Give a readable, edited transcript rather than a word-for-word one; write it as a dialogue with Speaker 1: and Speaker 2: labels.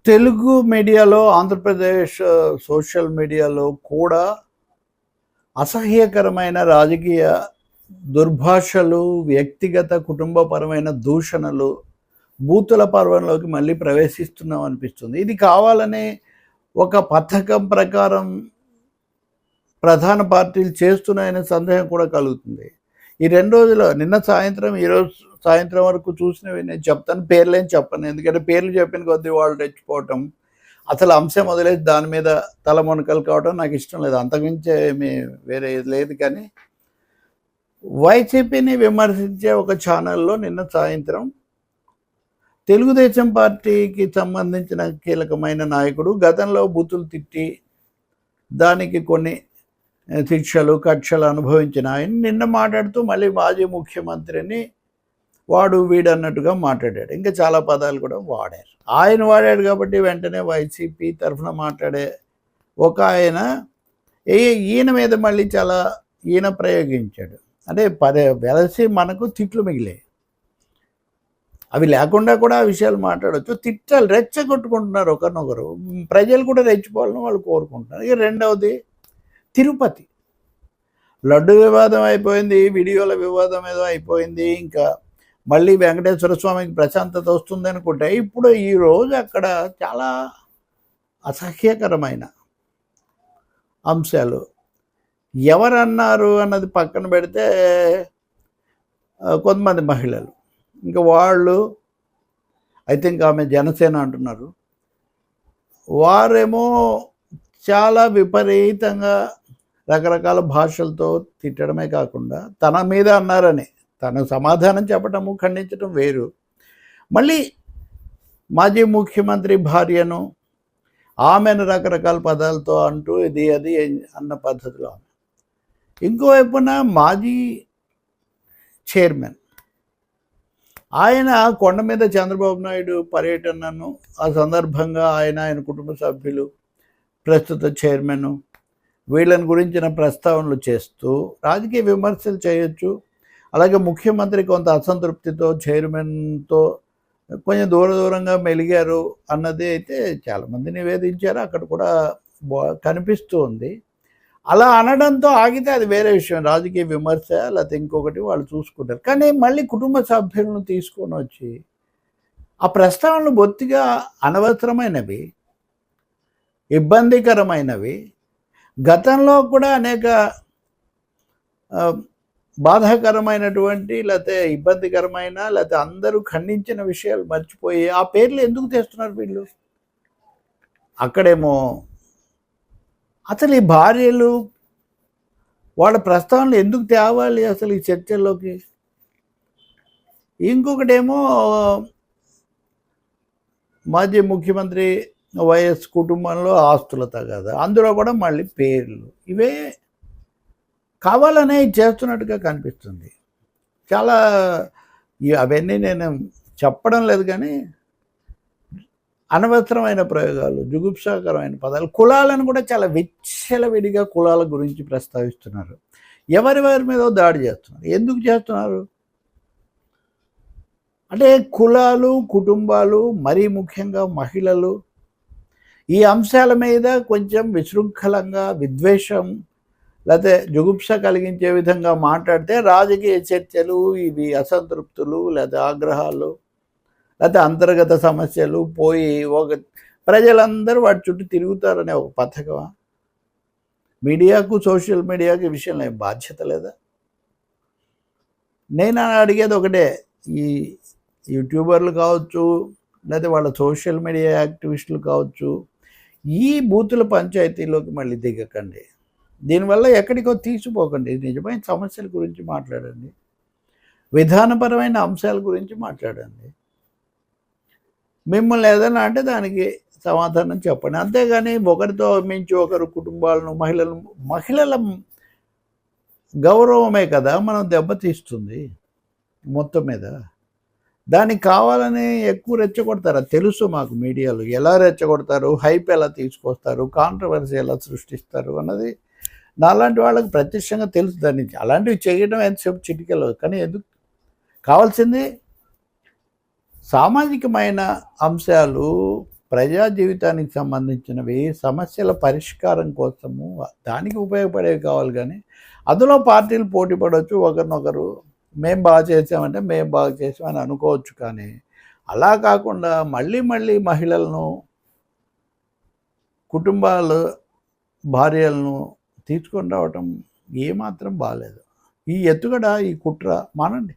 Speaker 1: తెలుగు మీడియాలో ఆంధ్రప్రదేశ్ సోషల్ మీడియాలో కూడా అసహ్యకరమైన రాజకీయ దుర్భాషలు, వ్యక్తిగత కుటుంబపరమైన దూషణలు బూతుల పర్వంలోకి మళ్ళీ ప్రవేశిస్తున్నాం అనిపిస్తుంది. ఇది కావాలనే ఒక పథకం ప్రకారం ప్రధాన పార్టీలు చేస్తున్నాయనే సందేహం కూడా కలుగుతుంది. ఈ 2 రోజులు నిన్న సాయంత్రం, ఈరోజు సాయంత్రం వరకు చూసినవి నేను చెప్తాను, పేర్లేం చెప్పను. ఎందుకంటే పేర్లు చెప్పిన కొద్దీ వాళ్ళు రెచ్చిపోవటం, అసలు అంశం వదిలేసి దాని మీద తలమునకలు కావడం నాకు ఇష్టం లేదు. అంతకుమించి ఏమీ వేరే లేదు. కానీ వైసీపీని విమర్శించే ఒక ఛానల్లో నిన్న సాయంత్రం తెలుగుదేశం పార్టీకి సంబంధించిన కీలకమైన నాయకుడు గతంలో బూతులు తిట్టి దానికి కొన్ని శిక్షలు కక్షలు అనుభవించిన ఆయన నిన్న మాట్లాడుతూ మళ్ళీ మాజీ ముఖ్యమంత్రిని వాడు వీడన్నట్టుగా మాట్లాడాడు. ఇంకా చాలా పదాలు కూడా వాడారు. ఆయన వాడాడు కాబట్టి వెంటనే వైసీపీ తరఫున మాట్లాడే ఒక ఆయన ఈయన మీద మళ్ళీ చాలా ఈయన ప్రయోగించాడు. అంటే వెలసి మనకు తిట్లు మిగిలాయి. అవి లేకుండా కూడా ఆ విషయాలు మాట్లాడవచ్చు. తిట్టాలి, రెచ్చగొట్టుకుంటున్నారు ఒకరినొకరు. ప్రజలు కూడా రెచ్చిపోవాలని వాళ్ళు కోరుకుంటున్నారు. ఇక రెండవది తిరుపతి లడ్డు వివాదం అయిపోయింది, వీడియోల వివాదం ఏదో అయిపోయింది. ఇంకా మళ్ళీ వెంకటేశ్వర స్వామికి ప్రశాంతత వస్తుంది అనుకుంటే ఇప్పుడు ఈరోజు అక్కడ చాలా అసహ్యకరమైన అంశాలు ఎవరన్నారు అన్నది పక్కన పెడితే కొంతమంది మహిళలు, ఇంకా వాళ్ళు ఐ థింక్ ఆమె జనసేన అంటున్నారు, వారేమో చాలా విపరీతంగా రకరకాల భాషలతో తిట్టడమే కాకుండా తన మీద అన్నారని తన సమాధానం చెప్పటము ఖండించడం వేరు. మళ్ళీ మాజీ ముఖ్యమంత్రి భార్యను ఆమెను రకరకాల పదాలతో అంటూ ఇది అది అన్న పద్ధతిలో. ఇంకోవైపున మాజీ చైర్మన్ ఆయన కొండ మీద చంద్రబాబు నాయుడు పర్యటనను ఆ సందర్భంగా ఆయన కుటుంబ సభ్యులు, ప్రస్తుత చైర్మన్ వీళ్ళని గురించిన ప్రస్తావనలు చేస్తూ రాజకీయ విమర్శలు చేయొచ్చు. అలాగే ముఖ్యమంత్రి కొంత అసంతృప్తితో చైర్మన్తో కొంచెం దూరంగా మెలిగారు అన్నది అయితే చాలామంది నివేదించారు. అక్కడ కూడా కనిపిస్తూ ఉంది. అలా అనడంతో ఆగితే అది వేరే విషయం, రాజకీయ విమర్శ లేకపోతే ఇంకొకటి వాళ్ళు చూసుకుంటారు. కానీ మళ్ళీ కుటుంబ సభ్యులను తీసుకొని వచ్చి ఆ ప్రస్తావనలు బొత్తిగా అనవసరమైనవి, ఇబ్బందికరమైనవి, గతంలో కూడా అనేక బాధాకరమైనటువంటి లేకపోతే ఇబ్బందికరమైన లేకపోతే అందరూ ఖండించిన విషయాలు మర్చిపోయి ఆ పేర్లు ఎందుకు తెస్తున్నారు వీళ్ళు? అక్కడేమో అసలు ఈ భార్యలు వాళ్ళ ప్రస్తావనలు ఎందుకు తేవాలి అసలు ఈ చర్చల్లోకి? ఇంకొకటేమో మాజీ ముఖ్యమంత్రి వైఎస్ కుటుంబంలో ఆస్తుల తగాదా, అందులో కూడా మళ్ళీ పేర్లు, ఇవే కావాలనే చేస్తున్నట్టుగా కనిపిస్తుంది. చాలా అవన్నీ నేను చెప్పడం లేదు, కానీ అనవసరమైన ప్రయోగాలు, జుగుప్సాకరమైన పదాలు, కులాలను కూడా చాలా విచ్చలవిడిగా కులాల గురించి ప్రస్తావిస్తున్నారు. ఎవరి మీద దాడి చేస్తున్నారు. ఎందుకు చేస్తున్నారు అంటే కులాలు, కుటుంబాలు, మరీ ముఖ్యంగా మహిళలు ఈ అంశాల మీద కొంచెం విశృంఖలంగా విద్వేషం లేకపోతే జుగుప్స కలిగించే విధంగా మాట్లాడితే రాజకీయ చర్చలు, ఇవి అసంతృప్తులు లేదా ఆగ్రహాలు లేకపోతే అంతర్గత సమస్యలు పోయి ఒక ప్రజలందరూ వాటి చుట్టూ తిరుగుతారనే ఒక పథకమా? మీడియాకు, సోషల్ మీడియాకు ఈ విషయంలో ఏం బాధ్యత లేదా? నేను అడిగేది ఒకటే, ఈ యూట్యూబర్లు కావచ్చు లేదా వాళ్ళ సోషల్ మీడియా యాక్టివిస్టులు కావచ్చు, ఈ బూతుల పంచాయతీలోకి మళ్ళీ దిగకండి. దీనివల్ల ఎక్కడికో తీసిపోకండి. నిజమైన సమస్యల గురించి మాట్లాడండి, విధానపరమైన అంశాల గురించి మాట్లాడండి. మిమ్మల్ని ఏదైనా అంటే దానికి సమాధానం చెప్పండి. అంతేగాని ఒకరితో మించి ఒకరు కుటుంబాలను, మహిళల గౌరవమే కదా మనం దెబ్బతీస్తుంది మొత్తం మీద. దానికి కావాలని ఎక్కువ రెచ్చగొడతారు. తెలుసు మాకు మీడియాలో ఎలా రెచ్చగొడతారు, హైప్ ఎలా తీసుకొస్తారు, కాంట్రవర్సీ ఎలా సృష్టిస్తారు అన్నది నాలాంటి వాళ్ళకి ప్రత్యక్షంగా తెలుసు. దాన్ని అలాంటివి చేయడం ఎంతసేపు చిటికలో. కానీ ఎందుకు కావాల్సింది సామాజికమైన అంశాలు, ప్రజా జీవితానికి సంబంధించినవి, సమస్యల పరిష్కారం కోసము దానికి ఉపయోగపడేవి కావాలి కానీ, అందులో పార్టీలు పోటీ పడవచ్చు. ఒకరినొకరు మేము బాగా చేసామంటే మేము బాగా చేసామని అనుకోవచ్చు. కానీ అలా కాకుండా మళ్ళీ మళ్ళీ మహిళలను, కుటుంబాలు, భార్యలను తీసుకొని రావటం ఏమాత్రం బాలేదు. ఈ ఎత్తుగడ, ఈ కుట్ర మానండి.